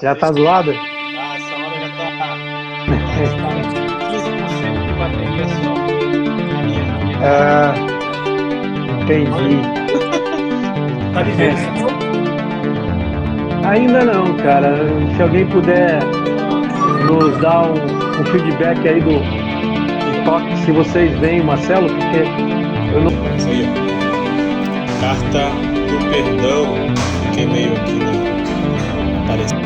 Já tá zoada? Ah, essa hora já tá 15% de bateria só. Ah, entendi. Tá me vendo? Ainda não, cara. Se alguém puder nos dar um feedback aí do toque, se vocês veem, Marcelo, porque eu não. Isso aí, ó. Carta do perdão. Fiquei meio aqui na. Parece.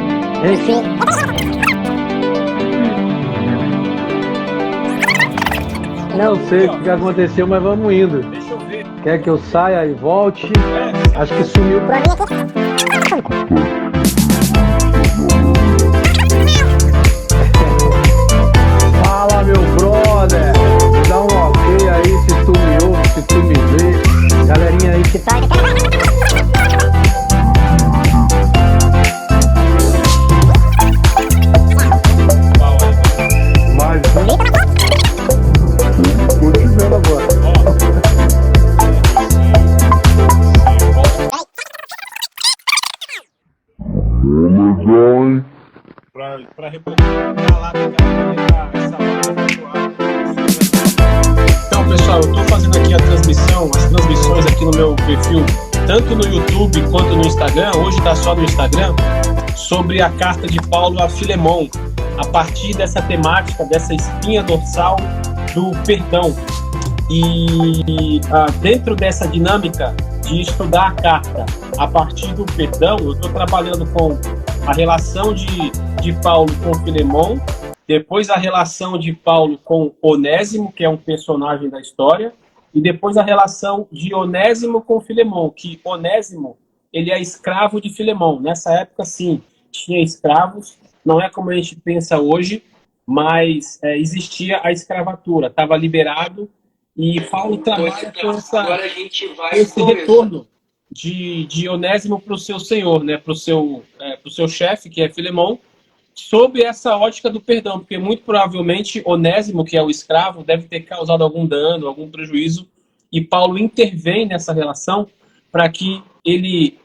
Enfim. Não sei o que aconteceu, mas vamos indo. Deixa eu ver. Quer que eu saia e volte? Acho que sumiu pra mim. Fala, meu brother. Dá um ok aí se tu me ouve, se tu me vê. Galerinha aí que tá. Mas continuando agora. Pra rebobinar lá, essa hora. Então, pessoal, eu tô fazendo aqui as transmissões aqui no meu perfil, tanto no YouTube quanto no Instagram, hoje tá só no Instagram, sobre a carta de Paulo a Filemon, a partir dessa temática, dessa espinha dorsal do perdão. E dentro dessa dinâmica de estudar a carta a partir do perdão, eu estou trabalhando com a relação de Paulo com Filemon, depois a relação de Paulo com Onésimo, que é um personagem da história, e depois a relação de Onésimo com Filemon, que Onésimo, ele é escravo de Filemon. Nessa época, sim, tinha escravos, não é como a gente pensa hoje, mas existia a escravatura, estava liberado, e Paulo trabalha com esse retorno de Onésimo para o seu senhor, né, para o seu chefe, que é Filemon, sob essa ótica do perdão, porque muito provavelmente Onésimo, que é o escravo, deve ter causado algum dano, algum prejuízo, e Paulo intervém nessa relação para que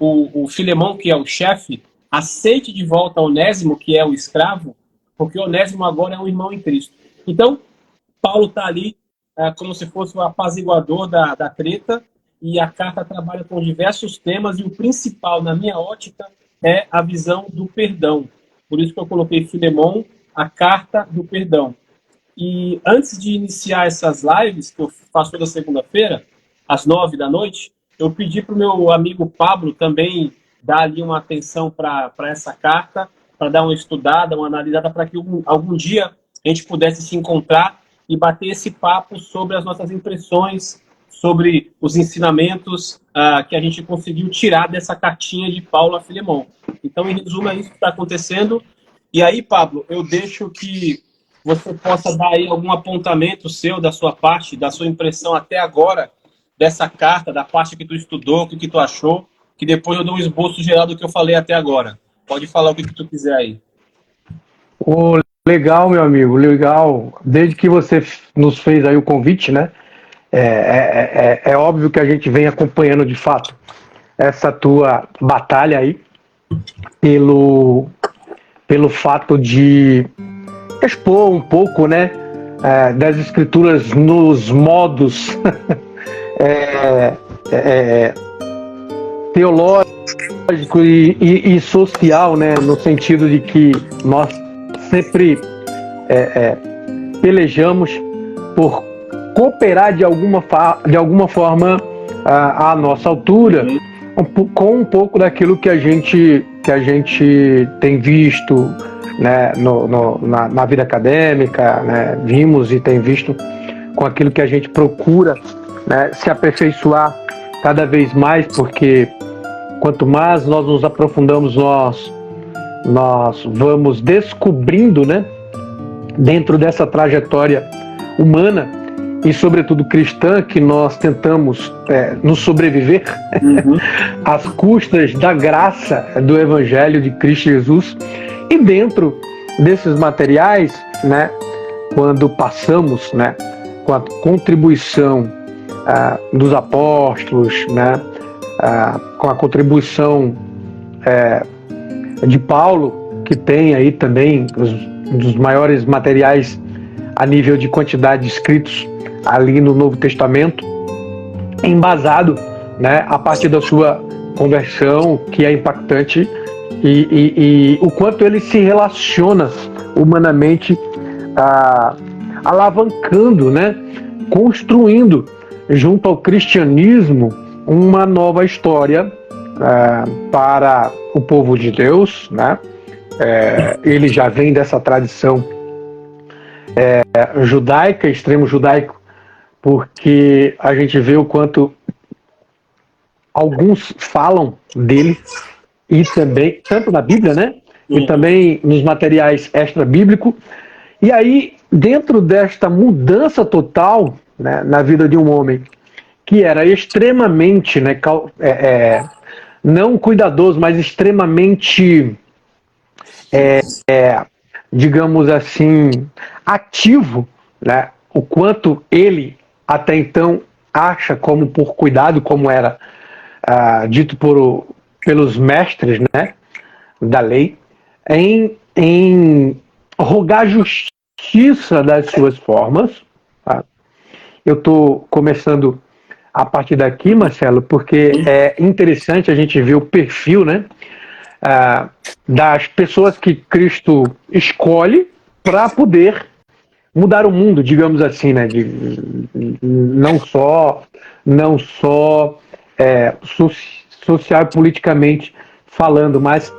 o Filemon, que é o chefe, aceite de volta Onésimo, que é o escravo, porque Onésimo agora é um irmão em Cristo. Então, Paulo está ali como se fosse o apaziguador da treta, e a carta trabalha com diversos temas, e o principal, na minha ótica, é a visão do perdão. Por isso que eu coloquei Filemon, a carta do perdão. E antes de iniciar essas lives, que eu faço toda segunda-feira, às 9 da noite, eu pedi para o meu amigo Pablo também dar ali uma atenção para essa carta, para dar uma estudada, uma analisada, para que algum dia a gente pudesse se encontrar e bater esse papo sobre as nossas impressões, sobre os ensinamentos que a gente conseguiu tirar dessa cartinha de Paulo a Filemon. Então, em resumo, é isso que está acontecendo. E aí, Pablo, eu deixo que você possa dar aí algum apontamento seu, da sua parte, da sua impressão até agora, dessa carta, da parte que tu estudou, o que tu achou, que depois eu dou um esboço geral do que eu falei até agora. Pode falar o que tu quiser aí. Legal, meu amigo, legal. Desde que você nos fez aí o convite, né? É óbvio que a gente vem acompanhando de fato essa tua batalha aí pelo fato de expor um pouco, né, das escrituras nos modos teológico e social, né, no sentido de que nós sempre pelejamos por cooperar de alguma forma à nossa altura com um pouco daquilo que a gente tem visto, né, na vida acadêmica, né, vimos e tem visto com aquilo que a gente procura, né, se aperfeiçoar cada vez mais, porque quanto mais nós nos aprofundamos, nós vamos descobrindo, né, dentro dessa trajetória humana e sobretudo cristã, que nós tentamos nos sobreviver às custas da graça do Evangelho de Cristo Jesus. E dentro desses materiais, né, quando passamos, né, com a contribuição dos apóstolos, né, com a contribuição de Paulo, que tem aí também um dos maiores materiais a nível de quantidade de escritos ali no Novo Testamento, embasado, né, a partir da sua conversão, que é impactante, e o quanto ele se relaciona humanamente, alavancando, né, construindo junto ao cristianismo uma nova história para o povo de Deus, né? Ele já vem dessa tradição judaica, extremo judaico, porque a gente vê o quanto alguns falam dele, e também, tanto na Bíblia, né? E também nos materiais extra-bíblicos. E aí, dentro desta mudança total, né, na vida de um homem que era extremamente, né, não cuidadoso, mas extremamente, digamos assim, ativo, né, o quanto ele até então acha como por cuidado, como era dito pelos mestres, né, da lei, em rogar justiça das suas formas. Tá? Eu estou começando a partir daqui, Marcelo, porque é interessante a gente ver o perfil, né, das pessoas que Cristo escolhe para poder mudar o mundo, digamos assim, né, não só social e politicamente falando, mas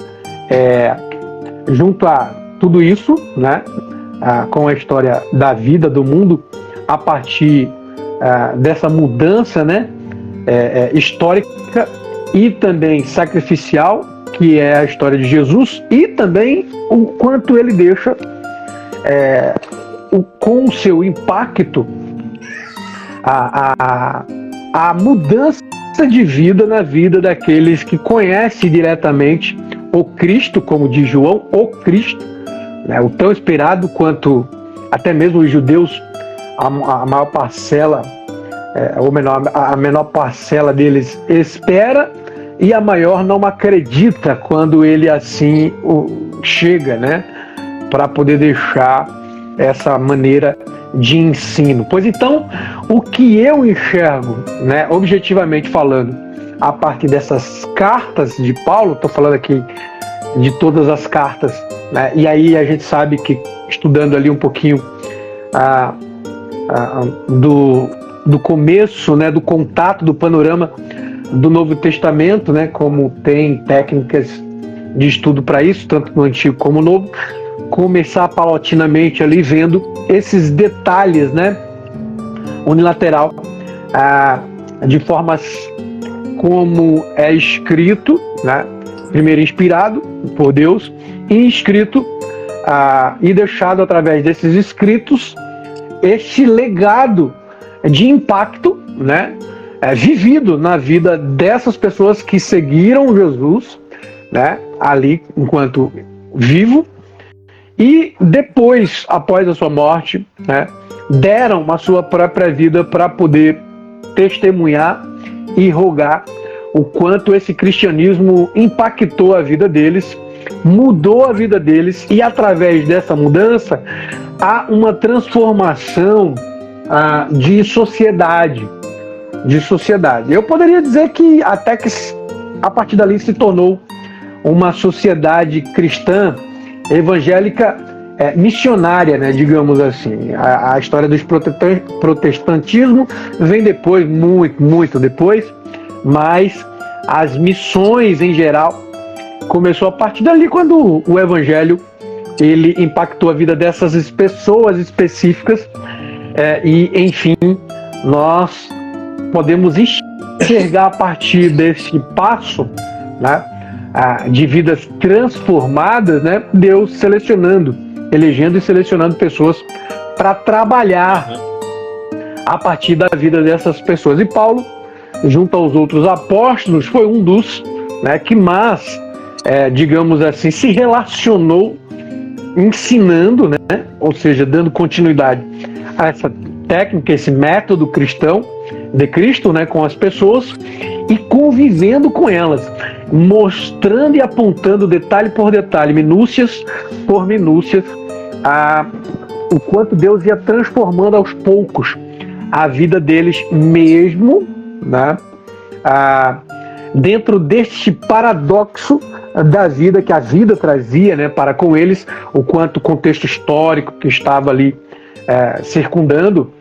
junto a tudo isso, né, com a história da vida, do mundo, a partir dessa mudança, né, histórica e também sacrificial, que é a história de Jesus, e também o quanto ele deixa com o seu impacto a mudança de vida na vida daqueles que conhecem diretamente o Cristo, como diz João, o Cristo, né, o tão esperado quanto até mesmo os judeus, a maior parcela, a menor parcela deles espera, e a maior não acredita quando ele assim chega, né, para poder deixar essa maneira de ensino. Pois então, o que eu enxergo, né, objetivamente falando, a partir dessas cartas de Paulo, estou falando aqui de todas as cartas, né, e aí a gente sabe que, estudando ali um pouquinho do começo, né, do contato, do panorama do Novo Testamento, né, como tem técnicas de estudo para isso, tanto no Antigo como no Novo, começar paulatinamente ali vendo esses detalhes, né, unilateral, de formas como é escrito, né, primeiro inspirado por Deus, e escrito e deixado através desses escritos este legado de impacto, né, vivido na vida dessas pessoas que seguiram Jesus, né, ali enquanto vivo, e depois, após a sua morte, né, deram a sua própria vida para poder testemunhar e rogar o quanto esse cristianismo impactou a vida deles, mudou a vida deles, e através dessa mudança há uma transformação de sociedade. Eu poderia dizer que até que a partir dali se tornou uma sociedade cristã, evangélica, missionária, né, digamos assim. A história do protestantismo vem depois, muito depois, mas as missões em geral começou a partir dali, quando o evangelho ele impactou a vida dessas pessoas específicas, e enfim, nós podemos enxergar a partir desse passo, né, de vidas transformadas, né, Deus elegendo e selecionando pessoas para trabalhar a partir da vida dessas pessoas. E Paulo, junto aos outros apóstolos, foi um dos, né, que mais, digamos assim, se relacionou ensinando, né, ou seja, dando continuidade a essa técnica, esse método cristão de Cristo, né, com as pessoas, e convivendo com elas. mostrando e apontando detalhe por detalhe, minúcias por minúcias, o quanto Deus ia transformando aos poucos a vida deles mesmo, né? Dentro deste paradoxo da vida que a vida trazia, né, para com eles, o quanto o contexto histórico que estava ali circundando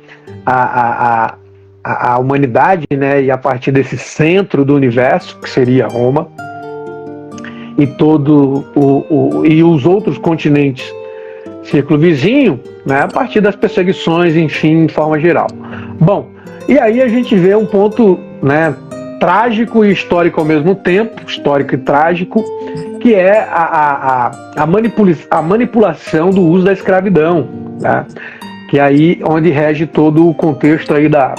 a humanidade, né, e a partir desse centro do universo, que seria Roma, e e os outros continentes, círculo vizinho, né, a partir das perseguições, enfim, de forma geral. Bom, e aí a gente vê um ponto, né, trágico e histórico ao mesmo tempo, histórico e trágico, que é a manipulação do uso da escravidão, né? Que é aí onde rege todo o contexto aí da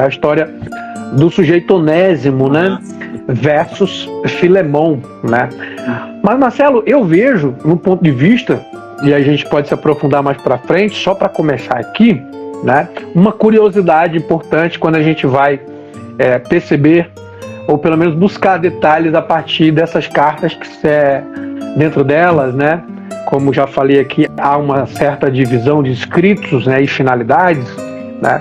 história do sujeito Onésimo, né? Versus Filemão, né? Mas, Marcelo, eu vejo, no ponto de vista, e a gente pode se aprofundar mais para frente, só para começar aqui, né? Uma curiosidade importante quando a gente vai perceber, ou pelo menos buscar detalhes a partir dessas cartas, que dentro delas, né, como já falei aqui, há uma certa divisão de escritos, né, e finalidades, né,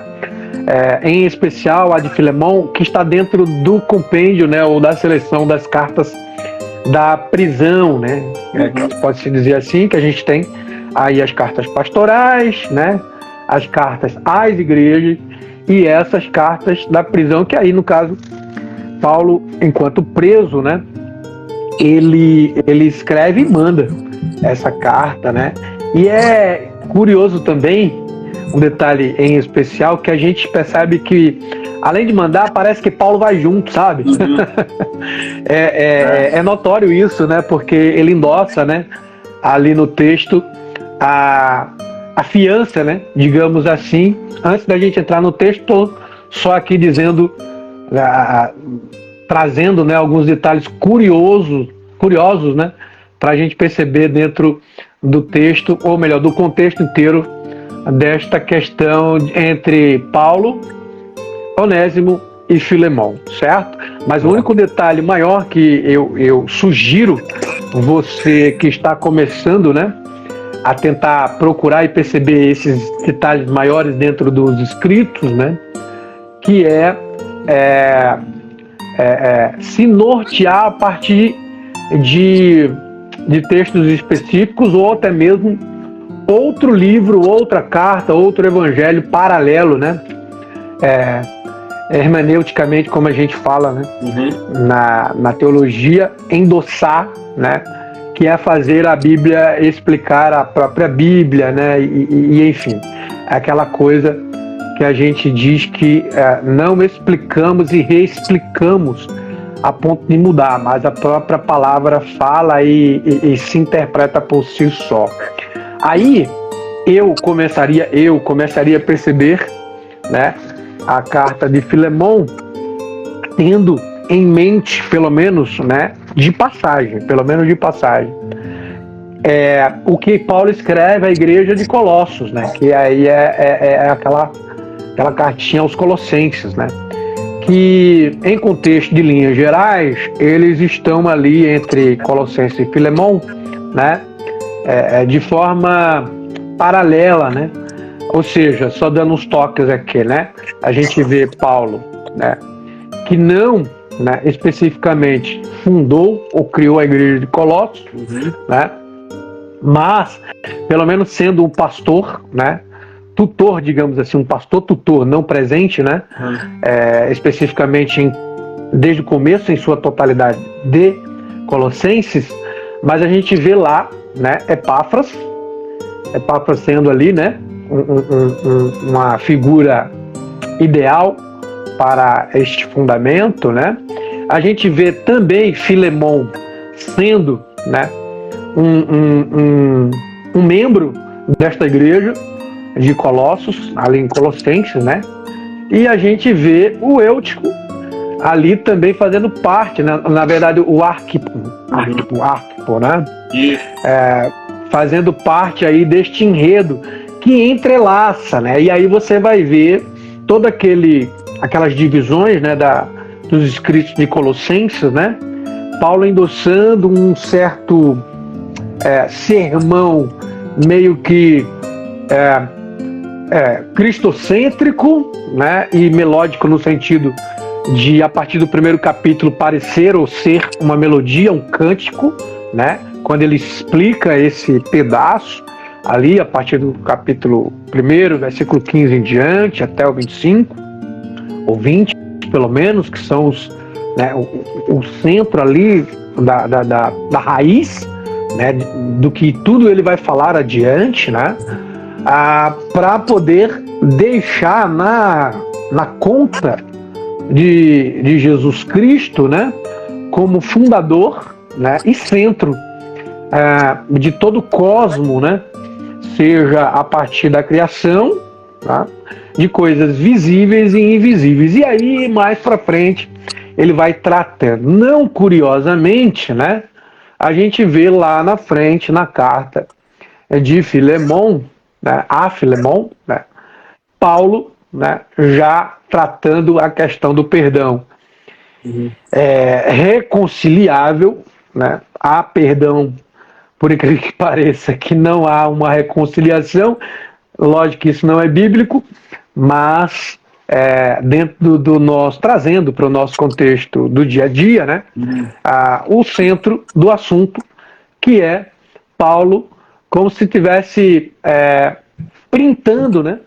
em especial a de Filemão, que está dentro do compêndio, né, ou da seleção das cartas da prisão, né, pode-se dizer assim, que a gente tem aí as cartas pastorais, né, as cartas às igrejas, e essas cartas da prisão, que aí, no caso, Paulo, enquanto preso, né, ele escreve e manda essa carta, né? E é curioso também, um detalhe em especial, que a gente percebe que, além de mandar, parece que Paulo vai junto, sabe? É notório isso, né? Porque ele endossa, né, ali no texto, a fiança, né, digamos assim. Antes da gente entrar no texto, só aqui dizendo, trazendo, né, alguns detalhes curiosos, né, para a gente perceber dentro do texto, ou melhor, do contexto inteiro desta questão entre Paulo, Onésimo e Filemão, certo? Mas o único detalhe maior que eu sugiro você que está começando, né, a tentar procurar e perceber esses detalhes maiores dentro dos escritos, né, que se nortear a partir de textos específicos, ou até mesmo outro livro, outra carta, outro evangelho paralelo, né, hermeneuticamente, como a gente fala, né, na teologia, endossar, né, que é fazer a Bíblia explicar a própria Bíblia, né? E enfim, aquela coisa que a gente diz que não explicamos e reexplicamos a ponto de mudar, mas a própria palavra fala e se interpreta por si só. Aí eu começaria a perceber, né, a carta de Filemão tendo em mente, pelo menos, né, de passagem, o que Paulo escreve à igreja de Colossos, né, que aí é aquela cartinha aos Colossenses, né, que em contexto de linhas gerais, eles estão ali entre Colossenses e Filemão, né, de forma paralela, né, ou seja, só dando uns toques aqui, né, a gente vê Paulo, né, que não, né, especificamente fundou ou criou a igreja de Colossos, né, mas pelo menos sendo um pastor, né, tutor, digamos assim, um pastor tutor não presente, né, especificamente desde o começo em sua totalidade de Colossenses, mas a gente vê lá, né, Epáfras sendo ali, né, uma figura ideal para este fundamento, né? A gente vê também Filemão sendo, né, um membro desta igreja de Colossos, ali em Colossenses, né? E a gente vê o Eutico ali também fazendo parte, né? Na verdade, o Arquipo, né? Fazendo parte aí deste enredo que entrelaça, né? E aí você vai ver todo aquelas divisões, né, dos escritos de Colossenses, né, Paulo endossando um certo sermão meio que cristocêntrico, né, e melódico no sentido de, a partir do primeiro capítulo, parecer ou ser uma melodia, um cântico, né, quando ele explica esse pedaço ali, a partir do capítulo 1, versículo 15 em diante, até o 25, ou 20, pelo menos, que são o centro ali da raiz, né, do que tudo ele vai falar adiante, né, para poder deixar na conta de Jesus Cristo, né, como fundador, né, e centro de todo o cosmo, né, seja a partir da criação, tá, de coisas visíveis e invisíveis. E aí, mais para frente, ele vai tratando. Não curiosamente, né, a gente vê lá na frente, na carta de Filemon, né, a Filemon, né, Paulo, né, já tratando a questão do perdão. Reconciliável, né, há perdão, por incrível que pareça, que não há uma reconciliação. Lógico que isso não é bíblico, mas dentro do nosso, trazendo para o nosso contexto do dia a dia, né, o centro do assunto, que é Paulo, como se estivesse printando, né,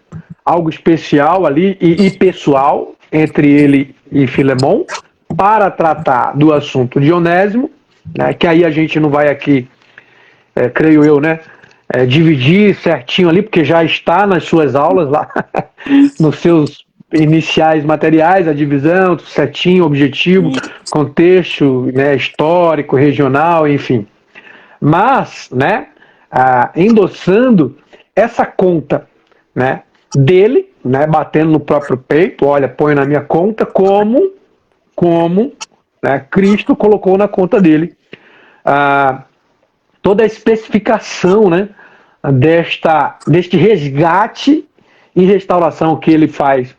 algo especial ali e pessoal entre ele e Filemon, para tratar do assunto de Onésimo, né, que aí a gente não vai aqui, creio eu, né, dividir certinho ali, porque já está nas suas aulas lá, nos seus iniciais materiais, a divisão, certinho, objetivo, contexto, né, histórico, regional, enfim. Mas, né, endossando essa conta, né, dele, né, batendo no próprio peito, olha, põe na minha conta, como né, Cristo colocou na conta dele. Toda a especificação, né, deste resgate e restauração que ele faz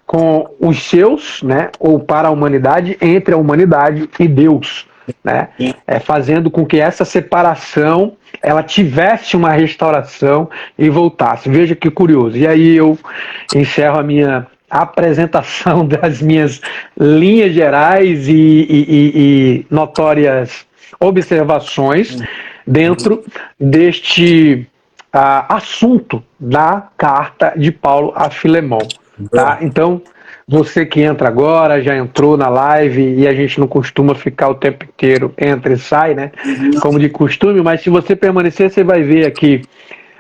com os seus, né, ou para a humanidade, entre a humanidade e Deus, né, fazendo com que essa separação ela tivesse uma restauração e voltasse. Veja que curioso. E aí eu encerro a minha apresentação das minhas linhas gerais e notórias observações dentro deste assunto da carta de Paulo a Filemon. Tá? Então, você que entra agora, já entrou na live e a gente não costuma ficar o tempo inteiro, entra e sai, né? Como de costume, mas se você permanecer, você vai ver aqui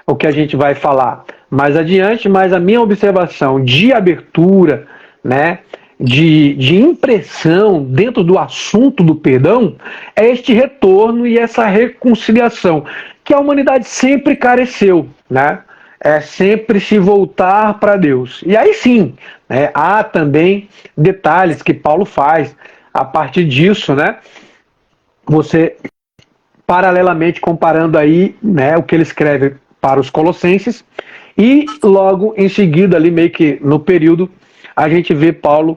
o que a gente vai falar mais adiante, mas a minha observação de abertura, né, de impressão dentro do assunto do perdão é este retorno e essa reconciliação que a humanidade sempre careceu, né? Sempre se voltar para Deus. E aí sim, né, há também detalhes que Paulo faz a partir disso, né? Você, paralelamente comparando aí, né, o que ele escreve para os Colossenses, e logo em seguida, ali meio que no período, a gente vê Paulo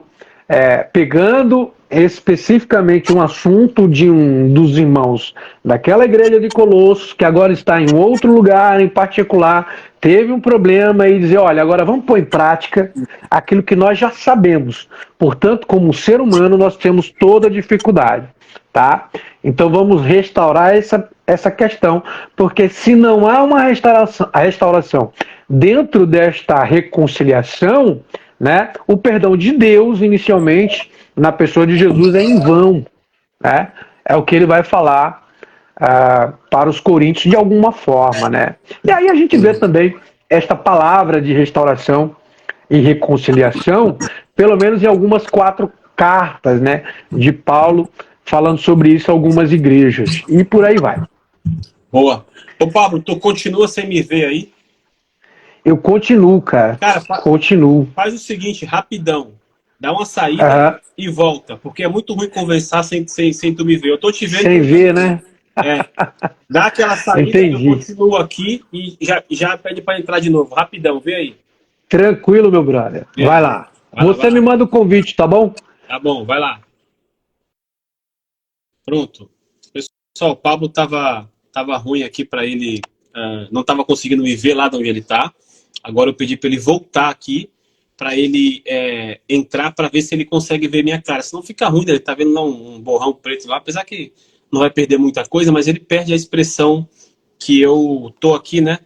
pegando especificamente um assunto de um dos irmãos daquela igreja de Colossos, que agora está em outro lugar em particular, teve um problema, e dizer, olha, agora vamos pôr em prática aquilo que nós já sabemos. Portanto, como ser humano, nós temos toda a dificuldade, tá? Então vamos restaurar essa questão, porque se não há uma restauração dentro desta reconciliação, né, o perdão de Deus, inicialmente, na pessoa de Jesus, é em vão, né? É o que ele vai falar para os coríntios de alguma forma, né? E aí a gente vê também esta palavra de restauração e reconciliação, pelo menos em algumas 4 cartas, né, de Paulo, falando sobre isso a algumas igrejas. E por aí vai. Boa. Ô Pablo, tu continua sem me ver aí? Eu continuo, cara. Continuo. Faz o seguinte, rapidão. Dá uma saída e volta, porque é muito ruim conversar sem tu me ver. Eu tô te vendo. Sem ver, né? Dá aquela saída, Entendi. eu continuo aqui e já pede para entrar de novo. Rapidão, vê aí. Tranquilo, meu brother. Vai lá. Você me manda o convite, tá bom? Tá bom, vai lá. Pronto. Pessoal, o Pablo tava ruim aqui para ele, não estava conseguindo me ver lá de onde ele está. Agora eu pedi para ele voltar aqui, para ele entrar para ver se ele consegue ver minha cara. Senão fica ruim, né? Ele tá vendo lá um borrão preto lá, apesar que não vai perder muita coisa, mas ele perde a expressão que eu tô aqui, né?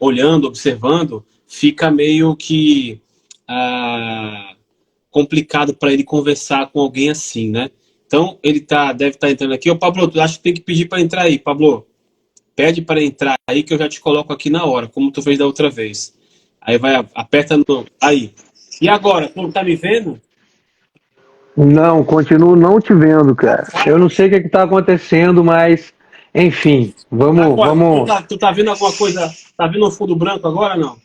Olhando, observando, fica meio que complicado para ele conversar com alguém assim, né? Então, ele deve estar entrando aqui. Ô, Pablo, tu acha que tem que pedir para entrar aí, Pablo? Pede para entrar aí que eu já te coloco aqui na hora, como tu fez da outra vez. Aí vai, aperta no... Aí. E agora, tu tá me vendo? Não, continuo não te vendo, cara. Eu não sei o que está acontecendo, mas, enfim, Agora, vamos. tu tá vendo alguma coisa? Tá vendo um fundo branco agora, não?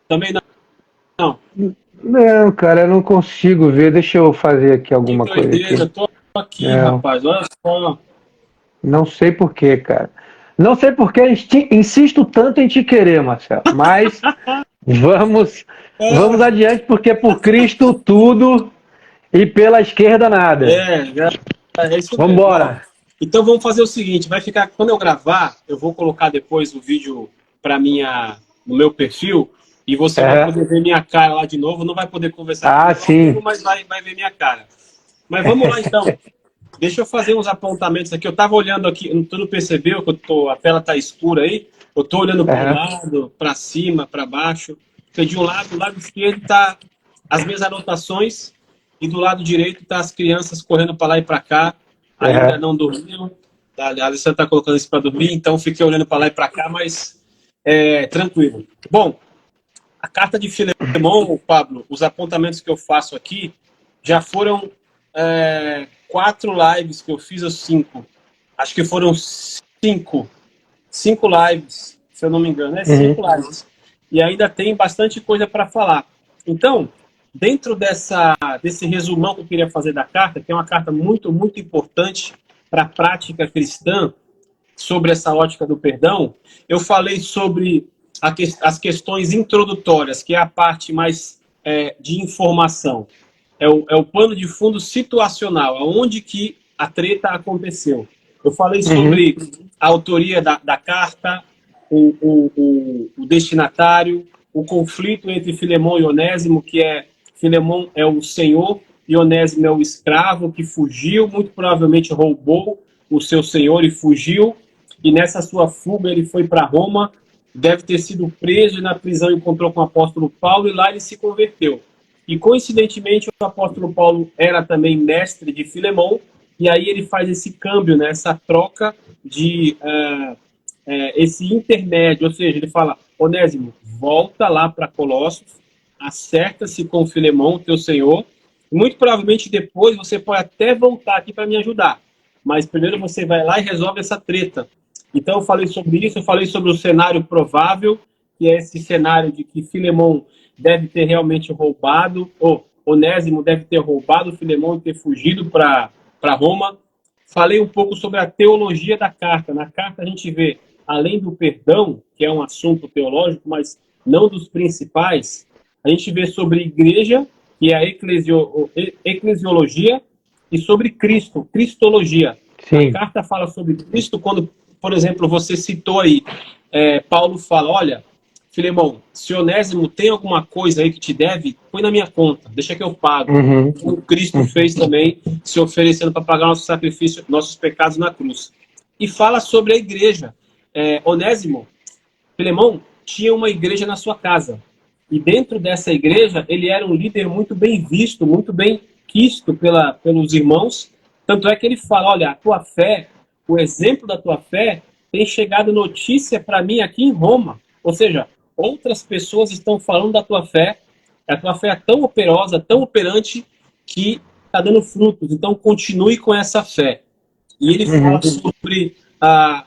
Também não. Não. Não, cara, eu não consigo ver. Deixa eu fazer aqui Que alguma coisa doideira, aqui. eu tô aqui, É, rapaz. Olha só. não sei por quê, cara. Não sei por que insisto tanto em te querer, Marcelo. Mas vamos, vamos adiante, porque por Cristo tudo e pela esquerda nada. É isso Vamos mesmo. Ó. embora. Então vamos fazer o seguinte, vai ficar quando eu gravar, eu vou colocar depois o vídeo para no meu perfil e você vai É. poder ver minha cara lá de novo. Não vai poder conversar Ah, comigo ao vivo, sim. mas vai ver minha cara. Mas vamos lá então. Deixa eu fazer uns apontamentos aqui. Eu estava olhando aqui, tu não percebeu que a tela está escura aí? Eu estou olhando para o É. lado, para cima, para baixo. Porque de um lado, do lado esquerdo, está as minhas anotações e do lado direito tá as crianças correndo para lá e para cá. Ainda É. não dormiram. A Alessandra está colocando isso para dormir, então fiquei olhando para lá e para cá, mas tranquilo. Bom, a carta de Filemão, Pablo, os apontamentos que eu faço aqui já foram 4 lives que eu fiz, ou 5. Acho que foram 5. 5 lives, se eu não me engano. 5 lives. E ainda tem bastante coisa para falar. Então, dentro desse resumão que eu queria fazer da carta, que é uma carta muito, muito importante para a prática cristã, sobre essa ótica do perdão, eu falei sobre as questões introdutórias, que é a parte mais de informação. É o pano de fundo situacional, aonde que a treta aconteceu. Eu falei sobre a autoria da carta, o destinatário, o conflito entre Filemão e Onésimo, que Filemão é o senhor e Onésimo é o escravo que fugiu, muito provavelmente roubou o seu senhor e fugiu, e nessa sua fuga ele foi para Roma, deve ter sido preso e na prisão encontrou com o apóstolo Paulo e lá ele se converteu. E coincidentemente o apóstolo Paulo era também mestre de Filemão, e aí ele faz esse câmbio, né, essa troca de esse intermédio, ou seja, ele fala, Onésimo, volta lá para Colossos, acerta-se com Filemão, teu senhor, e muito provavelmente depois você pode até voltar aqui para me ajudar, mas primeiro você vai lá e resolve essa treta. Então eu falei sobre isso, eu falei sobre o cenário provável, que é esse cenário de que Filemão deve ter realmente roubado, ou Onésimo deve ter roubado Filemão e ter fugido para Roma. Falei um pouco sobre a teologia da carta. Na carta a gente vê, além do perdão, que é um assunto teológico, mas não dos principais, a gente vê sobre igreja, que é a eclesiologia, e sobre Cristo, cristologia. Sim. A carta fala sobre Cristo quando, por exemplo, você citou aí, Paulo fala, olha, Filemão, se Onésimo tem alguma coisa aí que te deve, põe na minha conta, deixa que eu pago. Como Cristo fez também, se oferecendo para pagar nosso sacrifício, nossos pecados na cruz. E fala sobre a igreja. Onésimo, Filemão, tinha uma igreja na sua casa. E dentro dessa igreja, ele era um líder muito bem visto, muito bem quisto pelos irmãos. Tanto é que ele fala, olha, a tua fé, o exemplo da tua fé, tem chegado notícia para mim aqui em Roma. Ou seja, outras pessoas estão falando da tua fé. A tua fé é tão operosa, tão operante, que está dando frutos. Então, continue com essa fé. E ele fala sobre a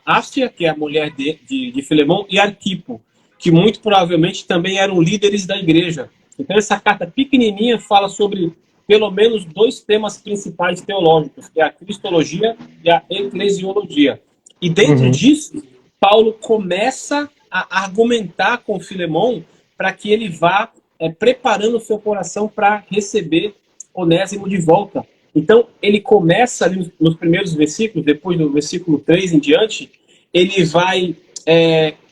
Áfia, que é a mulher de Filemão, e Arquipo, que muito provavelmente também eram líderes da igreja. Então, essa carta pequenininha fala sobre pelo menos 2 temas principais teológicos, que é a cristologia e a eclesiologia. E dentro disso, Paulo começa a argumentar com Filemão para que ele vá preparando o seu coração para receber Onésimo de volta. Então, ele começa ali nos primeiros versículos, depois do versículo 3 em diante, ele vai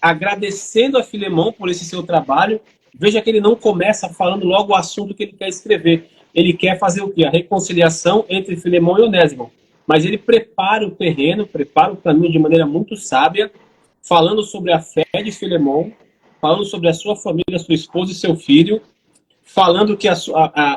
agradecendo a Filemão por esse seu trabalho. Veja que ele não começa falando logo o assunto que ele quer escrever. Ele quer fazer o quê? A reconciliação entre Filemão e Onésimo. Mas ele prepara o terreno, prepara o caminho de maneira muito sábia, falando sobre a fé de Filemão, falando sobre a sua família, sua esposa e seu filho, falando que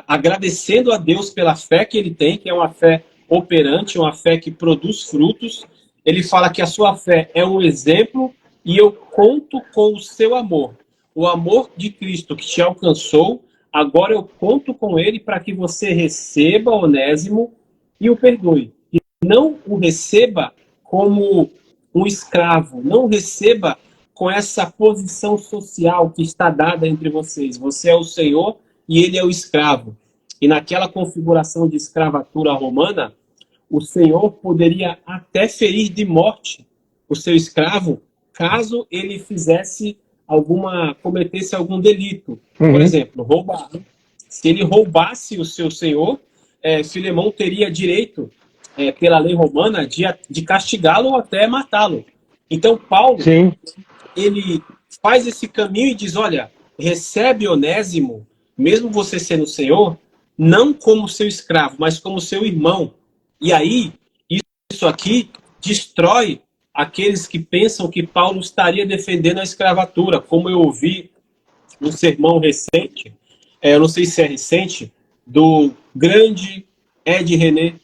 agradecendo a Deus pela fé que ele tem, que é uma fé operante, uma fé que produz frutos. Ele fala que a sua fé é um exemplo e eu conto com o seu amor. O amor de Cristo que te alcançou, agora eu conto com ele para que você receba Onésimo e o perdoe. E não o receba como um escravo, não o receba com essa posição social que está dada entre vocês. Você é o senhor e ele é o escravo. E naquela configuração de escravatura romana, o senhor poderia até ferir de morte o seu escravo caso ele cometesse algum delito. Por exemplo, roubar. Se ele roubasse o seu senhor, Filemão teria direito, pela lei romana, de castigá-lo ou até matá-lo. Então, Paulo, Sim. ele faz esse caminho e diz, olha, recebe Onésimo, mesmo você sendo senhor, não como seu escravo, mas como seu irmão. E aí, isso aqui destrói aqueles que pensam que Paulo estaria defendendo a escravatura, como eu ouvi um sermão recente, eu não sei se é recente, do grande Ed René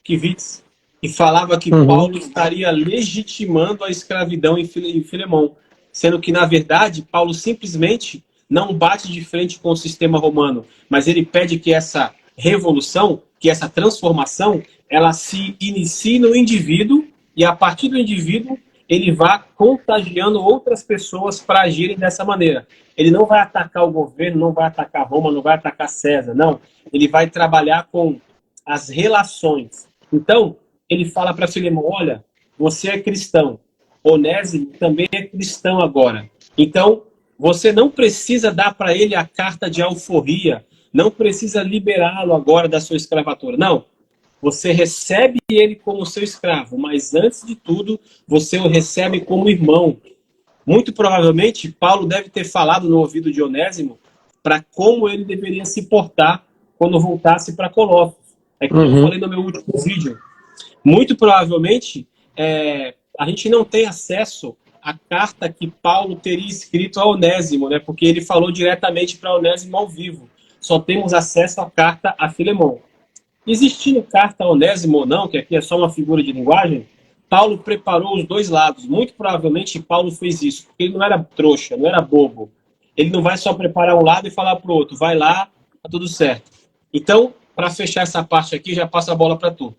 Kivitz, que falava que Paulo estaria legitimando a escravidão em Filemão, sendo que, na verdade, Paulo simplesmente não bate de frente com o sistema romano, mas ele pede que essa revolução, que essa transformação, ela se inicie no indivíduo e, a partir do indivíduo, ele vá contagiando outras pessoas para agirem dessa maneira. Ele não vai atacar o governo, não vai atacar Roma, não vai atacar César, não. Ele vai trabalhar com as relações. Então, ele fala para Filemão, olha, você é cristão, Onésimo também é cristão agora. Então, você não precisa dar para ele a carta de alforria, não precisa liberá-lo agora da sua escravatura. Não, você recebe ele como seu escravo, mas antes de tudo, você o recebe como irmão. Muito provavelmente, Paulo deve ter falado no ouvido de Onésimo para como ele deveria se portar quando voltasse para Colossos. É como eu falei no meu último vídeo. Muito provavelmente, a gente não tem acesso à carta que Paulo teria escrito a Onésimo, né? Porque ele falou diretamente para Onésimo ao vivo. Só temos acesso à carta a Filemão. Existindo carta a Onésimo ou não, que aqui é só uma figura de linguagem, Paulo preparou os dois lados. Muito provavelmente Paulo fez isso, porque ele não era trouxa, não era bobo. Ele não vai só preparar um lado e falar para o outro, vai lá, tá tudo certo. Então, para fechar essa parte aqui, já passo a bola para tu.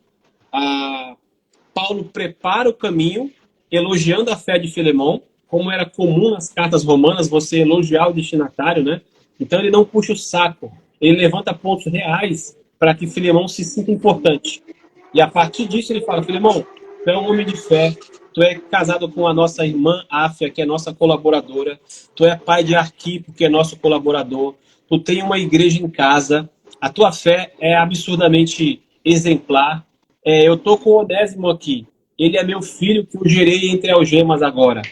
Paulo prepara o caminho, elogiando a fé de Filemão, como era comum nas cartas romanas, você elogiar o destinatário, né? Então ele não puxa o saco, ele levanta pontos reais para que Filemão se sinta importante. E a partir disso ele fala, Filemão, tu é um homem de fé, tu é casado com a nossa irmã Áfia, que é nossa colaboradora, tu é pai de Arquipo, que é nosso colaborador, tu tem uma igreja em casa, a tua fé é absurdamente exemplar. Eu tô com o Onésimo aqui, ele é meu filho que eu gerei entre algemas agora.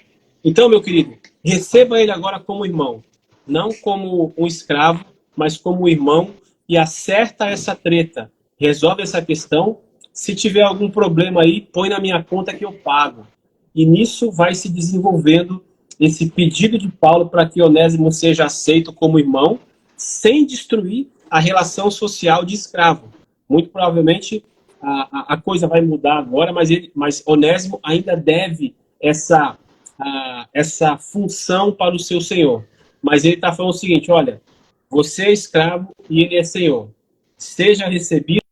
Então, meu querido, receba ele agora como irmão, não como um escravo, mas como irmão, e acerta essa treta, resolve essa questão. Se tiver algum problema aí, põe na minha conta que eu pago. E nisso vai se desenvolvendo esse pedido de Paulo para que Onésimo seja aceito como irmão, sem destruir a relação social de escravo. Muito provavelmente a coisa vai mudar agora, mas Onésimo ainda deve essa função para o seu senhor. Mas ele está falando o seguinte, olha, você é escravo e ele é senhor. Seja recebido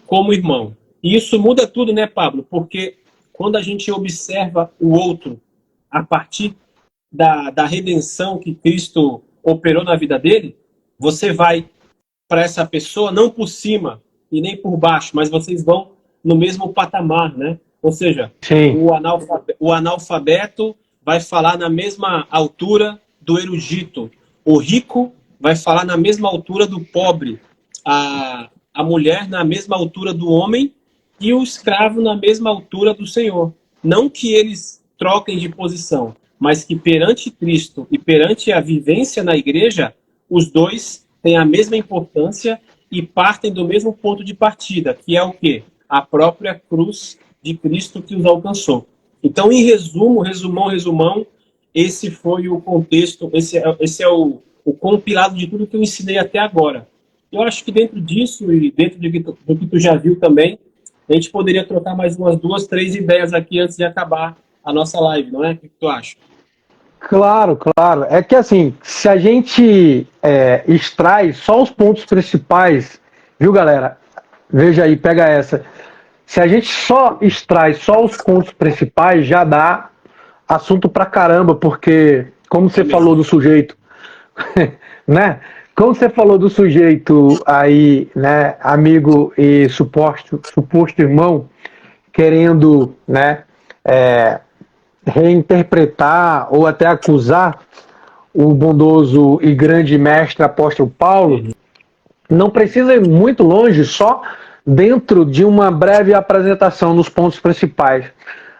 como irmão. E isso muda tudo, né, Pablo? Porque quando a gente observa o outro a partir da redenção que Cristo operou na vida dele, você vai para essa pessoa não por cima e nem por baixo, mas vocês vão no mesmo patamar, né? Ou seja, o analfabeto vai falar na mesma altura do erudito. O rico vai falar na mesma altura do pobre. a mulher na mesma altura do homem e o escravo na mesma altura do Senhor. Não que eles troquem de posição, mas que perante Cristo e perante a vivência na igreja, os dois têm a mesma importância e partem do mesmo ponto de partida, que é o quê? A própria cruz de Cristo que os alcançou. Então, em resumo, resumão, esse foi o contexto, esse é o compilado de tudo que eu ensinei até agora. Eu acho que dentro disso e dentro do que tu já viu também, a gente poderia trocar mais umas 2, 3 ideias aqui antes de acabar a nossa live, não é? O que tu acha? Claro, claro. É que assim, se a gente extrai só os pontos principais, viu, galera? Veja aí, pega essa. Se a gente só extrai só os pontos principais, já dá assunto pra caramba, porque, como você falou do sujeito, né? Como você falou do sujeito aí, né, amigo e suposto irmão, querendo, né, reinterpretar ou até acusar o bondoso e grande mestre apóstolo Paulo, não precisa ir muito longe, só dentro de uma breve apresentação dos pontos principais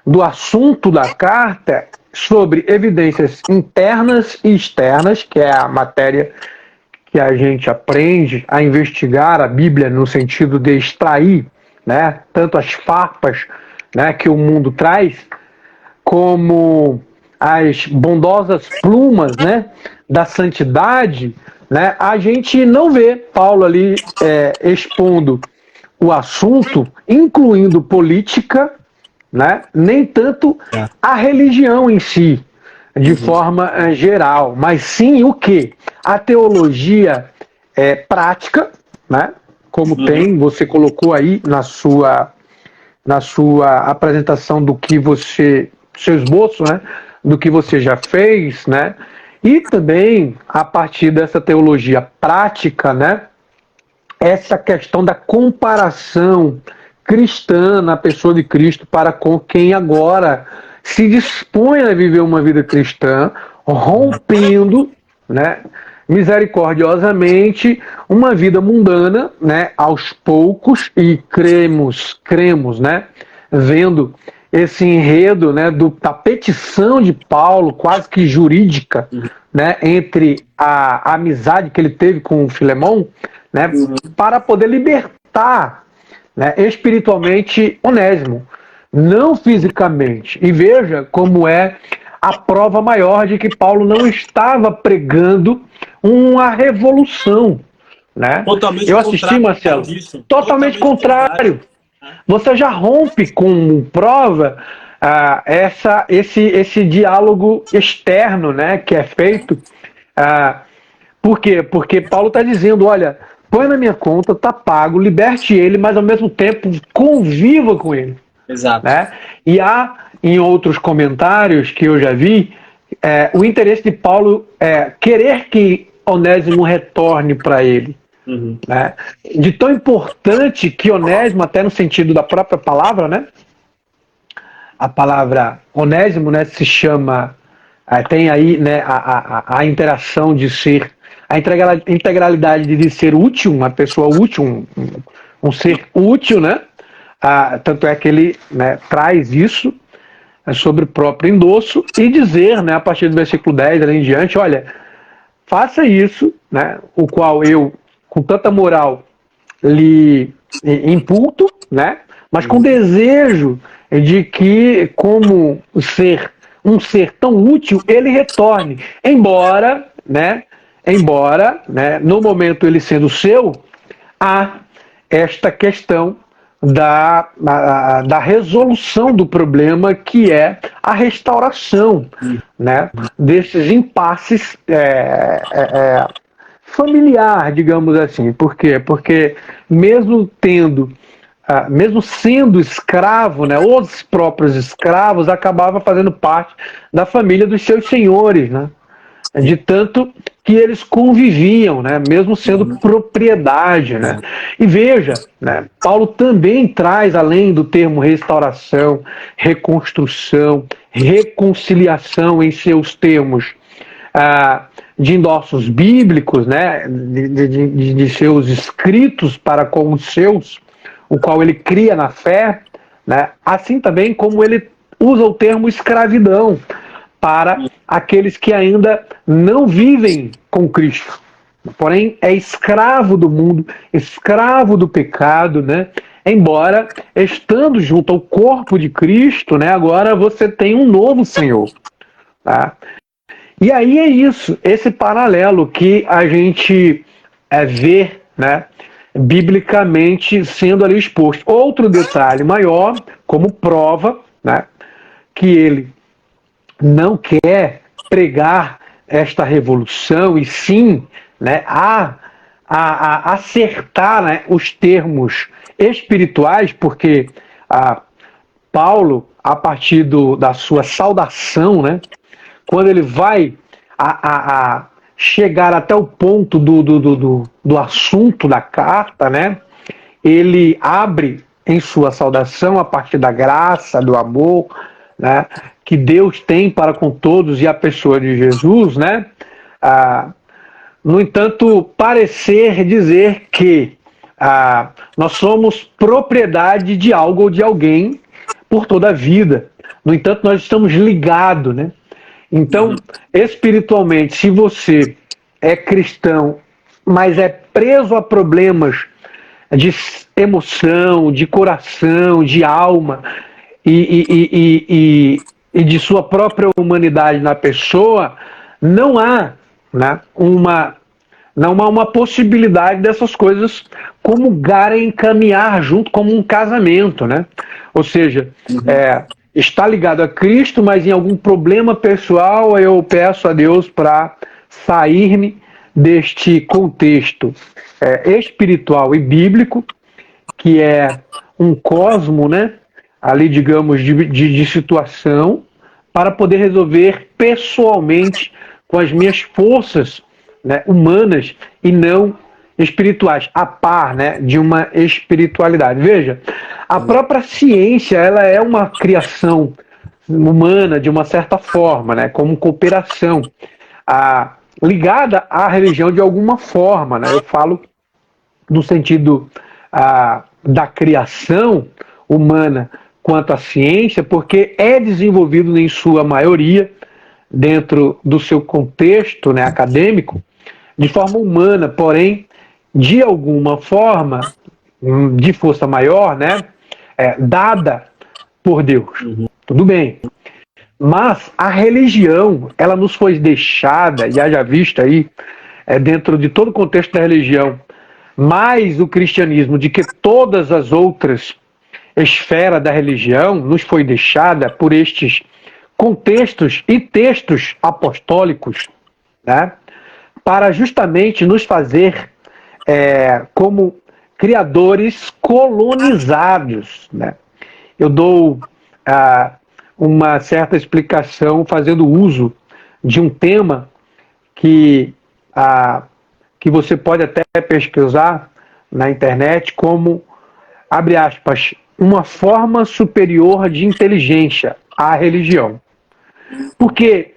do assunto da carta sobre evidências internas e externas, que é a matéria que a gente aprende a investigar a Bíblia no sentido de extrair, né, tanto as farpas, né, que o mundo traz, como as bondosas plumas, né, da santidade, né, a gente não vê Paulo ali expondo o assunto, incluindo política, né, nem tanto a religião em si, de forma geral, mas sim o que? A teologia prática, né, como tem, você colocou aí na sua apresentação do que você, seu esboço, né, do que você já fez, né, e também a partir dessa teologia prática, né, essa questão da comparação cristã na pessoa de Cristo para com quem agora se dispõe a viver uma vida cristã, rompendo, né, misericordiosamente uma vida mundana, né, aos poucos, e cremos, né, vendo esse enredo, né, da petição de Paulo, quase que jurídica, né, entre a amizade que ele teve com o Filemão, né, para poder libertar, né, espiritualmente Onésimo, não fisicamente. E veja como é a prova maior de que Paulo não estava pregando uma revolução, né? Totalmente eu assisti, Marcelo, totalmente contrário. Você já rompe com prova esse diálogo externo, né, que é feito. Por quê? Porque Paulo está dizendo, olha, põe na minha conta, tá pago, liberte ele, mas ao mesmo tempo conviva com ele. Exato. Né? E há, em outros comentários que eu já vi, o interesse de Paulo querer que Onésimo retorne para ele. Né? De tão importante que Onésimo, até no sentido da própria palavra, né? A palavra Onésimo, né, se chama, tem aí, né, a interação de ser, a integralidade de ser útil, uma pessoa útil, um ser útil, né? Tanto é que ele, né, traz isso sobre o próprio endosso e dizer, né, a partir do versículo 10 ali em diante, olha, faça isso, né, o qual eu, com tanta moral, lhe imputo, né, mas com desejo de que, como um ser tão útil, ele retorne, embora, né, no momento ele sendo seu, há esta questão da resolução do problema, que é a restauração, né, desses impasses familiar, digamos assim. Por quê? Porque mesmo sendo escravo, né, os próprios escravos acabavam fazendo parte da família dos seus senhores, né, de tanto que eles conviviam, né, mesmo sendo propriedade, né. E veja, né, Paulo também traz, além do termo restauração, reconstrução, reconciliação em seus termos de endossos bíblicos, né, de seus escritos para com os seus, o qual ele cria na fé, né, assim também como ele usa o termo escravidão para aqueles que ainda não vivem com Cristo, porém é escravo do mundo, escravo do pecado, né? Embora estando junto ao corpo de Cristo, né, agora você tem um novo Senhor, tá? E aí é isso, esse paralelo que a gente vê, né, biblicamente sendo ali exposto. Outro detalhe maior, como prova, né, que ele não quer pregar esta revolução e sim, né, a acertar, né, os termos espirituais, porque Paulo, a partir da sua saudação, né, quando ele vai a chegar até o ponto do assunto da carta, né, ele abre em sua saudação a partir da graça, do amor, né, que Deus tem para com todos e a pessoa de Jesus, né? No entanto, parecer dizer que nós somos propriedade de algo ou de alguém por toda a vida. No entanto, nós estamos ligados, né? Então, espiritualmente, se você é cristão, mas é preso a problemas de emoção, de coração, de alma e de sua própria humanidade na pessoa, não há, né, uma possibilidade dessas coisas comungarem, caminhar junto como um casamento, né? Ou seja, está ligado a Cristo, mas em algum problema pessoal eu peço a Deus para sair-me deste contexto espiritual e bíblico, que é um cosmo, né, ali, digamos, de situação, para poder resolver pessoalmente com as minhas forças, né, humanas e não espirituais, a par, né, de uma espiritualidade. Veja, a própria ciência, ela é uma criação humana de uma certa forma, né, como cooperação, ligada à religião de alguma forma, né? Eu falo no sentido da criação humana quanto à ciência, porque é desenvolvido em sua maioria dentro do seu contexto, né, acadêmico, de forma humana, porém, de alguma forma, de força maior, né, dada por Deus. Tudo bem. Mas a religião, ela nos foi deixada, e haja vista aí, dentro de todo o contexto da religião, mais o cristianismo, de que todas as outras esferas da religião nos foi deixada por estes contextos e textos apostólicos, né, para justamente nos fazer como criadores colonizados, né? Eu dou uma certa explicação fazendo uso de um tema que você pode até pesquisar na internet como, abre aspas, uma forma superior de inteligência à religião. Porque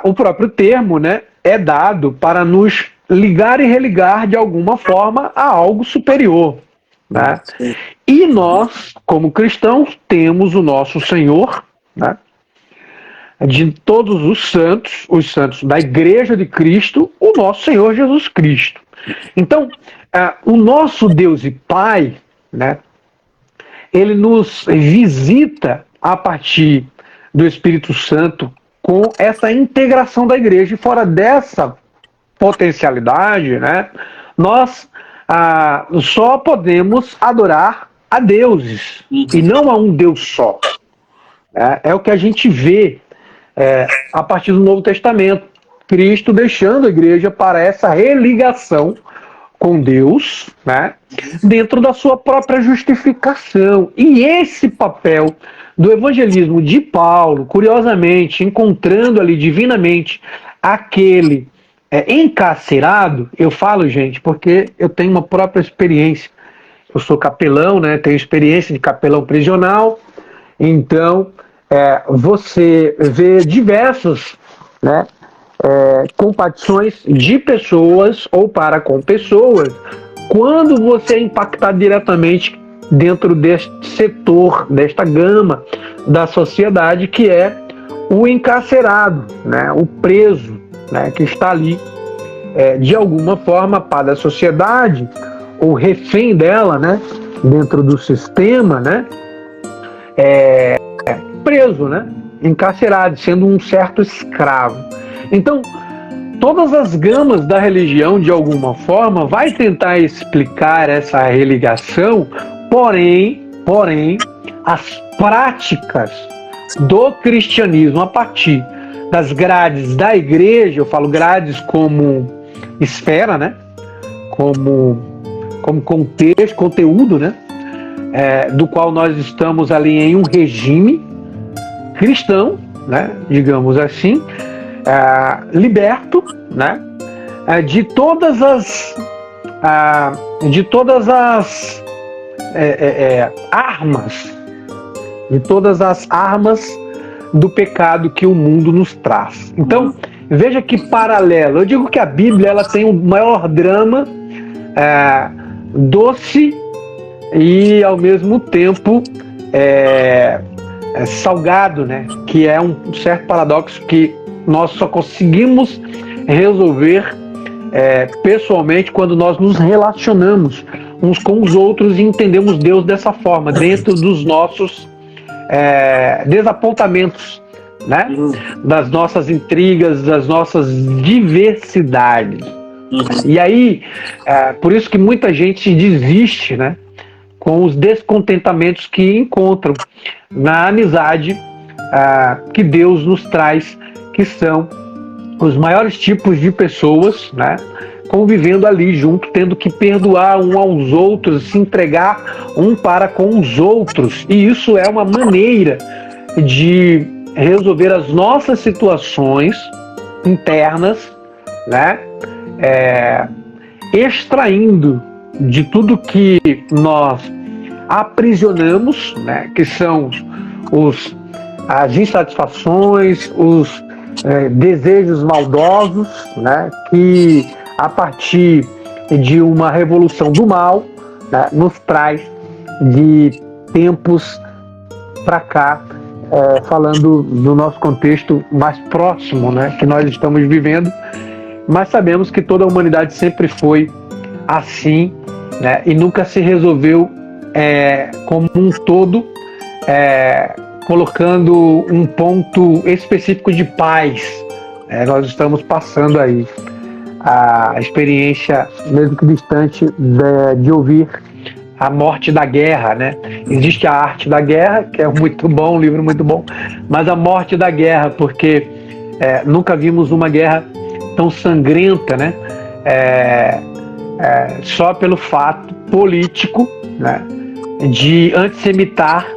o próprio termo, né, é dado para nos ligar e religar de alguma forma a algo superior, né? E nós, como cristãos, temos o nosso Senhor, né, de todos os santos da Igreja de Cristo, o nosso Senhor Jesus Cristo. Então, o nosso Deus e Pai, né, ele nos visita a partir do Espírito Santo com essa integração da igreja. E fora dessa potencialidade, né, nós só podemos adorar a deuses e não a um Deus só. É o que a gente vê a partir do Novo Testamento. Cristo deixando a igreja para essa religação com Deus, né, dentro da sua própria justificação. E esse papel do evangelismo de Paulo, curiosamente, encontrando ali divinamente aquele encarcerado, eu falo, gente, porque eu tenho uma própria experiência. Eu sou capelão, né, tenho experiência de capelão prisional, então você vê diversos, né, compatições de pessoas ou para com pessoas, quando você é impactado diretamente dentro deste setor, desta gama da sociedade, que é o encarcerado, né, o preso, né, que está ali de alguma forma para a sociedade, ou refém dela, né, dentro do sistema, né, preso, né, encarcerado, sendo um certo escravo. Então, todas as gamas da religião, de alguma forma, vai tentar explicar essa religação, porém, as práticas do cristianismo a partir das grades da igreja, eu falo grades como esfera, né? Como contexto, conteúdo, né? Do qual nós estamos ali em um regime cristão, né? Digamos assim, liberto, né? De todas as armas do pecado que o mundo nos traz. Então, veja que paralelo. Eu digo que a Bíblia ela tem o maior drama doce e, ao mesmo tempo, salgado, né? Que é um certo paradoxo que nós só conseguimos resolver pessoalmente quando nós nos relacionamos uns com os outros e entendemos Deus dessa forma, dentro dos nossos desapontamentos, né? Das nossas intrigas, das nossas diversidades. E aí, por isso que muita gente desiste, né? Com os descontentamentos que encontram na amizade que Deus nos traz, que são os maiores tipos de pessoas, né? Convivendo ali junto, tendo que perdoar um aos outros, se entregar um para com os outros. E isso é uma maneira de resolver as nossas situações internas, né? Extraindo de tudo que nós aprisionamos, né? Que são as insatisfações, os desejos maldosos, né? Que a partir de uma revolução do mal, né, nos traz de tempos para cá, falando do nosso contexto mais próximo, né, que nós estamos vivendo, mas sabemos que toda a humanidade sempre foi assim, né, e nunca se resolveu como um todo, colocando um ponto específico de paz. Nós estamos passando aí a experiência, mesmo que distante, de ouvir a morte da guerra, né? Existe a arte da guerra, que é muito bom, um livro muito bom, mas a morte da guerra, porque nunca vimos uma guerra tão sangrenta, né? Só pelo fato político, né? De antissemitar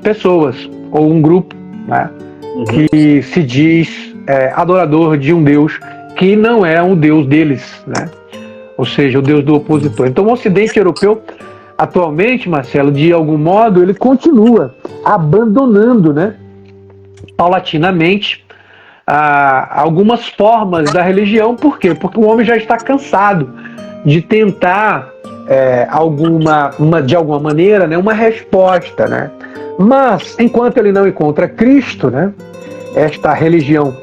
pessoas ou um grupo, né? Que se diz adorador de um Deus que não é o Deus deles, né? Ou seja, o Deus do opositor. Então, o Ocidente europeu, atualmente, Marcelo, de algum modo, ele continua abandonando, né, paulatinamente, algumas formas da religião. Por quê? Porque o homem já está cansado de tentar, de alguma maneira, né, uma resposta, né? Mas, enquanto ele não encontra Cristo, né, esta religião,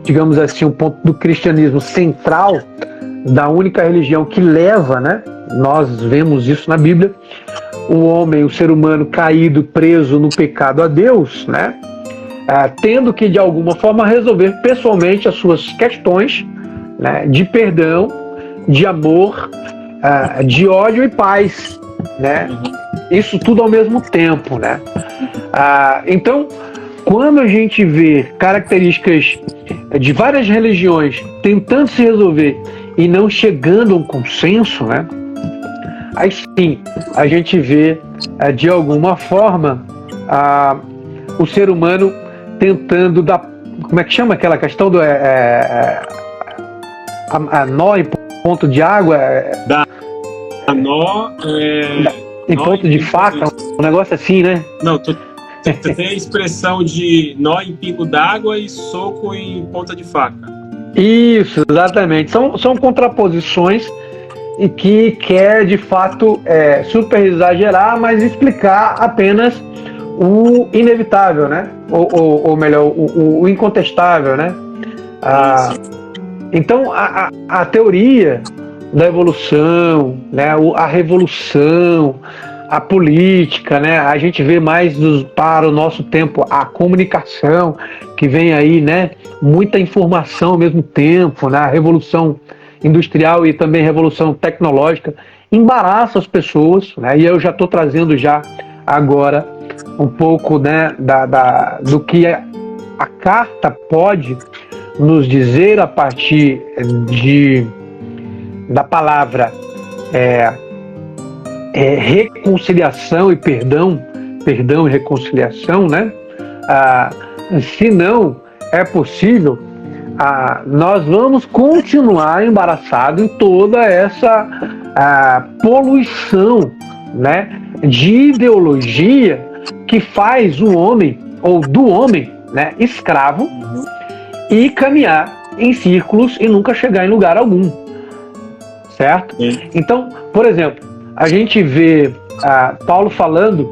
digamos assim, o ponto do cristianismo central, da única religião que leva, né? Nós vemos isso na Bíblia, o homem, o ser humano caído, preso no pecado a Deus, né? Tendo que, de alguma forma, resolver pessoalmente as suas questões, né? De perdão, de amor, de ódio e paz, né? Isso tudo ao mesmo tempo, né? Então, quando a gente vê características de várias religiões tentando se resolver e não chegando a um consenso, né? Aí sim a gente vê, de alguma forma, o ser humano tentando dar, como é que chama aquela questão do a nó em ponto de água? A nó em ponto de faca, um negócio assim, né? Não, Você tem a expressão de nó em pingo d'água e soco em ponta de faca. Isso, exatamente. São contraposições e que quer, de fato, super exagerar, mas explicar apenas o inevitável, né? Ou melhor, o incontestável, né? Então, a teoria da evolução, né? A revolução, a política, né? A gente vê mais para o nosso tempo a comunicação, que vem aí, né? Muita informação ao mesmo tempo, né? A revolução industrial e também revolução tecnológica embaraça as pessoas, né? E eu já estou trazendo já agora um pouco, né, do que a carta pode nos dizer a partir da palavra reconciliação e perdão e reconciliação, né? Se não é possível, nós vamos continuar embaraçados em toda essa poluição, né, de ideologia que faz o homem, ou do homem, né, escravo, e caminhar em círculos e nunca chegar em lugar algum, certo? Então, por exemplo, a gente vê Paulo falando,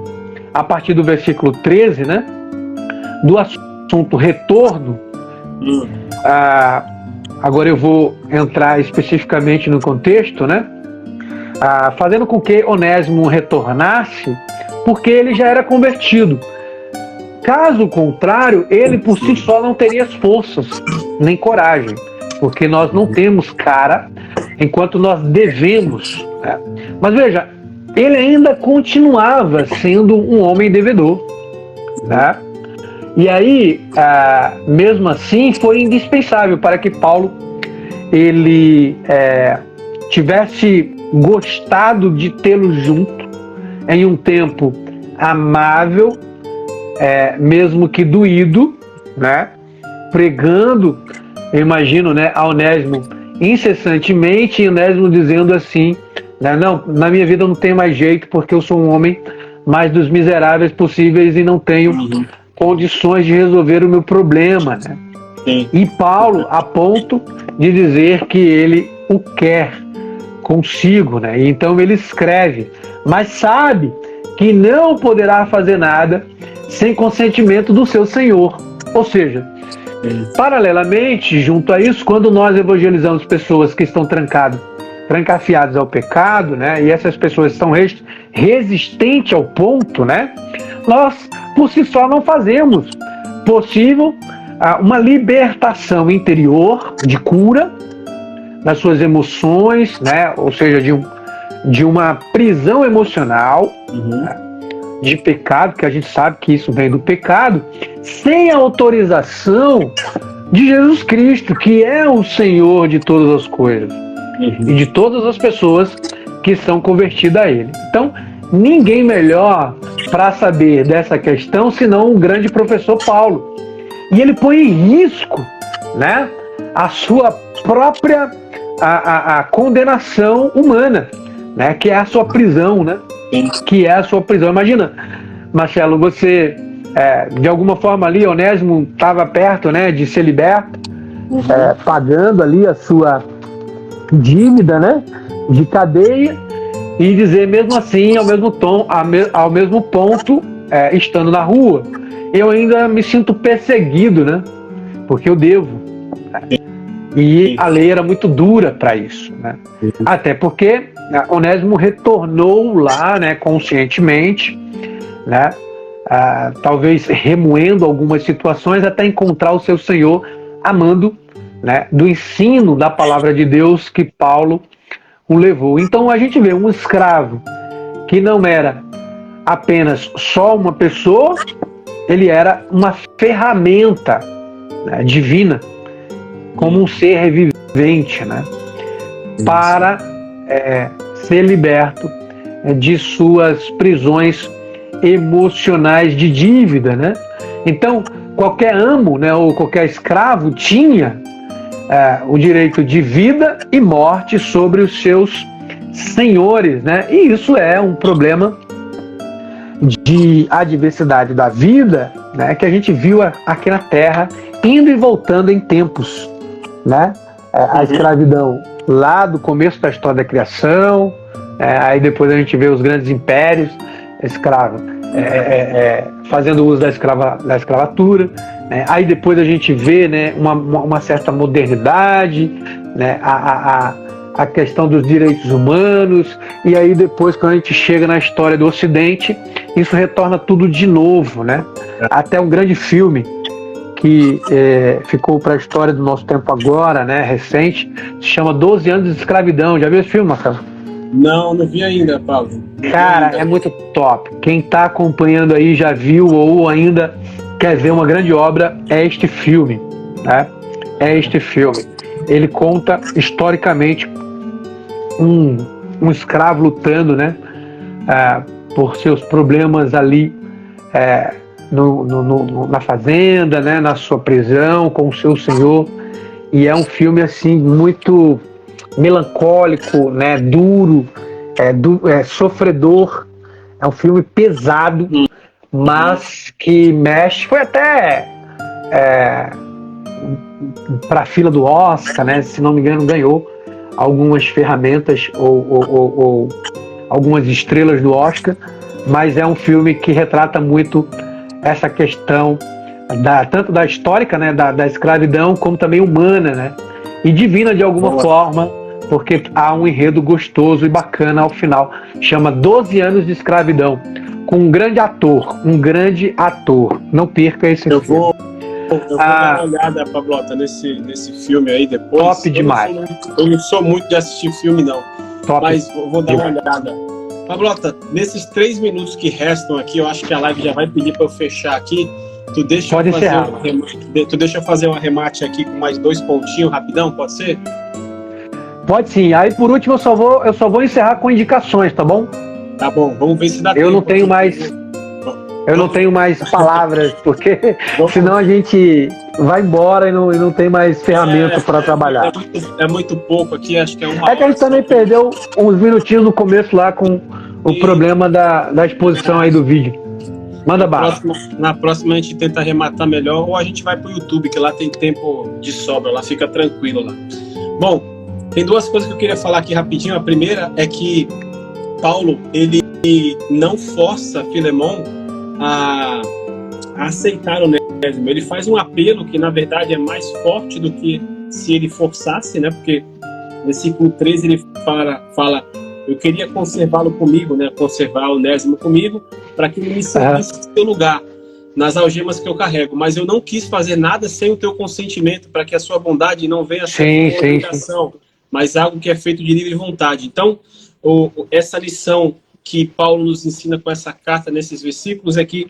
a partir do versículo 13, né, do assunto retorno. Agora eu vou entrar especificamente no contexto, né? Fazendo com que Onésimo retornasse, porque ele já era convertido. Caso contrário, ele por si só não teria forças nem coragem, porque nós não temos cara enquanto nós devemos, né? Mas veja, ele ainda continuava sendo um homem devedor, né? E aí, mesmo assim, foi indispensável para que Paulo ele tivesse gostado de tê-lo junto em um tempo amável, mesmo que doído, né? Pregando, eu imagino, né, a Onésimo incessantemente, e Onésimo dizendo assim, né, não, na minha vida não tem mais jeito, porque eu sou um homem mais dos miseráveis possíveis e não tenho condições de resolver o meu problema, né? E Paulo, a ponto de dizer que ele o quer consigo, né? E então ele escreve, mas sabe que não poderá fazer nada sem consentimento do seu Senhor. Ou seja, paralelamente, junto a isso, quando nós evangelizamos pessoas que estão trancafiadas ao pecado, né? E essas pessoas estão resistentes ao ponto, né? Nós, por si só, não fazemos possível uma libertação interior de cura das suas emoções, né? Ou seja, de uma prisão emocional, né? De pecado, que a gente sabe que isso vem do pecado, sem a autorização de Jesus Cristo, que é o Senhor de todas as coisas e de todas as pessoas que são convertidas a Ele. Então, ninguém melhor para saber dessa questão senão o grande professor Paulo. E ele põe em risco, né, a sua própria a condenação humana, né, que é a sua prisão, né? Que é a sua prisão. Imagina, Marcelo, você de alguma forma ali, Onésimo estava perto, né, de ser liberto, pagando ali a sua dívida, né, de cadeia, e dizer mesmo assim, ao mesmo ponto, estando na rua, eu ainda me sinto perseguido, né, porque eu devo. E a lei era muito dura para isso, né? Até porque Onésimo retornou lá, né, conscientemente, né, talvez remoendo algumas situações até encontrar o seu Senhor, amando, né, do ensino da palavra de Deus que Paulo o levou. Então a gente vê um escravo que não era apenas só uma pessoa, ele era uma ferramenta, né, divina, como um ser vivente, né, para ser liberto de suas prisões emocionais de dívida, né? Então, qualquer amo, né, ou qualquer escravo tinha o direito de vida e morte sobre os seus senhores, né? E isso é um problema de adversidade da vida, né, que a gente viu aqui na Terra, indo e voltando em tempos, né? A escravidão lá do começo da história da criação, aí depois a gente vê os grandes impérios escravos fazendo uso da escravatura, né? Aí depois a gente vê, né, uma certa modernidade, né, a questão dos direitos humanos, e aí depois, quando a gente chega na história do Ocidente, isso retorna tudo de novo, né? Até um grande filme que ficou para a história do nosso tempo agora, né, recente, se chama 12 anos de escravidão. Já viu esse filme, Marcelo? Não vi ainda, Paulo. Cara, é muito top. Quem está acompanhando aí já viu ou ainda quer ver uma grande obra, é este filme, né? É este filme. Ele conta historicamente um escravo lutando, né, por seus problemas ali na fazenda, né, na sua prisão com o seu senhor, e é um filme assim muito melancólico, né, duro, sofredor, é um filme pesado, mas que mexe, foi até para a fila do Oscar, né, se não me engano ganhou algumas ferramentas ou algumas estrelas do Oscar, mas é um filme que retrata muito essa questão tanto da histórica, né, da escravidão, como também humana, né, e divina de alguma forma, porque há um enredo gostoso e bacana ao final. Chama 12 anos de escravidão, com um grande ator. Não perca esse filme. Eu vou dar uma olhada, Pablota, nesse filme aí depois. Top demais. Eu não sou muito de assistir filme, não. Top. Mas vou dar uma olhada. Pablota, nesses 3 minutos que restam aqui, eu acho que a live já vai pedir para eu fechar aqui. Tu deixa eu fazer um arremate aqui com mais 2 pontinhos rapidão, pode ser? Pode sim. Aí por último eu só vou encerrar com indicações, tá bom? Tá bom, vamos ver se dá tempo. Eu não tenho mais palavras, porque senão a gente vai embora e não tem mais ferramenta para trabalhar. É muito pouco aqui, acho que é uma. É que a gente também perdeu uns minutinhos no começo lá com o problema da exposição aí do vídeo. Manda bala. Na próxima a gente tenta arrematar melhor, ou a gente vai pro YouTube, que lá tem tempo de sobra, lá fica tranquilo lá. Bom, tem 2 coisas que eu queria falar aqui rapidinho. A primeira é que Paulo, ele não força Filemon a aceitar o Onésimo. Ele faz um apelo que, na verdade, é mais forte do que se ele forçasse, né? Porque no versículo 13 ele fala eu queria conservá-lo comigo, né? Conservar o Onésimo comigo, para que ele me servisse no seu lugar, nas algemas que eu carrego. Mas eu não quis fazer nada sem o teu consentimento, para que a sua bondade não venha a ser uma obrigação, mas algo que é feito de livre vontade. Então, essa lição que Paulo nos ensina com essa carta nesses versículos é que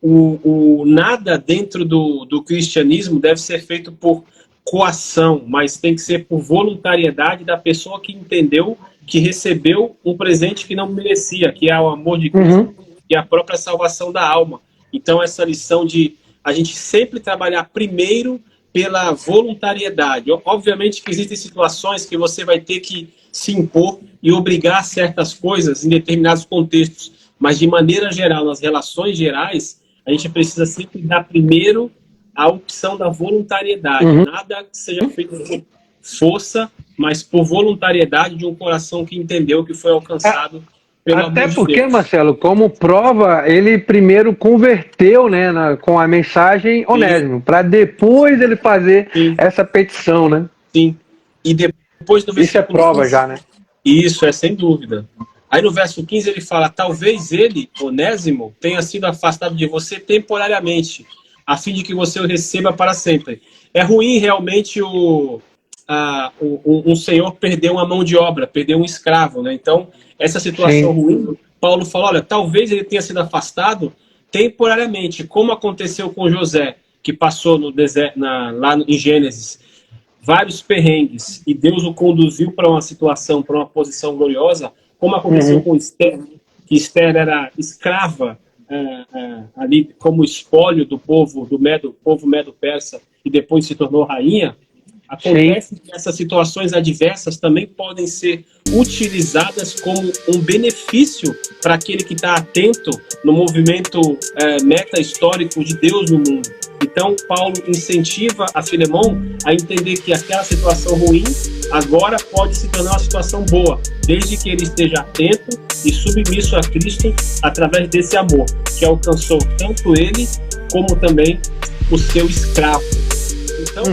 o nada dentro do cristianismo deve ser feito por coação, mas tem que ser por voluntariedade da pessoa que entendeu que recebeu um presente que não merecia, que é o amor de Cristo e a própria salvação da alma. Então essa lição de a gente sempre trabalhar primeiro pela voluntariedade. Obviamente que existem situações que você vai ter que se impor e obrigar certas coisas em determinados contextos, mas de maneira geral, nas relações gerais, a gente precisa sempre dar primeiro a opção da voluntariedade. Nada que seja feito por força, mas por voluntariedade de um coração que entendeu que foi alcançado pelo amor de Deus. Até porque, Marcelo, como prova, ele primeiro converteu, né, com a mensagem Onésimo, para depois ele fazer essa petição, né? Sim. E depois do isso é prova 15, já, né? Isso, sem dúvida. Aí no verso 15 ele fala, talvez ele, Onésimo, tenha sido afastado de você temporariamente, a fim de que você o receba para sempre. É ruim realmente um senhor perder uma mão de obra, perder um escravo, né? Então, essa situação ruim, Paulo fala, olha, talvez ele tenha sido afastado temporariamente, como aconteceu com José, que passou no deserto, lá em Gênesis, vários perrengues, e Deus o conduziu para uma situação, para uma posição gloriosa, como aconteceu com Esther, que Esther era escrava ali como espólio do povo, povo medo-persa, e depois se tornou rainha. Acontece que essas situações adversas também podem ser utilizadas como um benefício para aquele que está atento no movimento meta-histórico de Deus no mundo. Então, Paulo incentiva a Filemão a entender que aquela situação ruim agora pode se tornar uma situação boa, desde que ele esteja atento e submisso a Cristo através desse amor, que alcançou tanto ele como também o seu escravo. Então,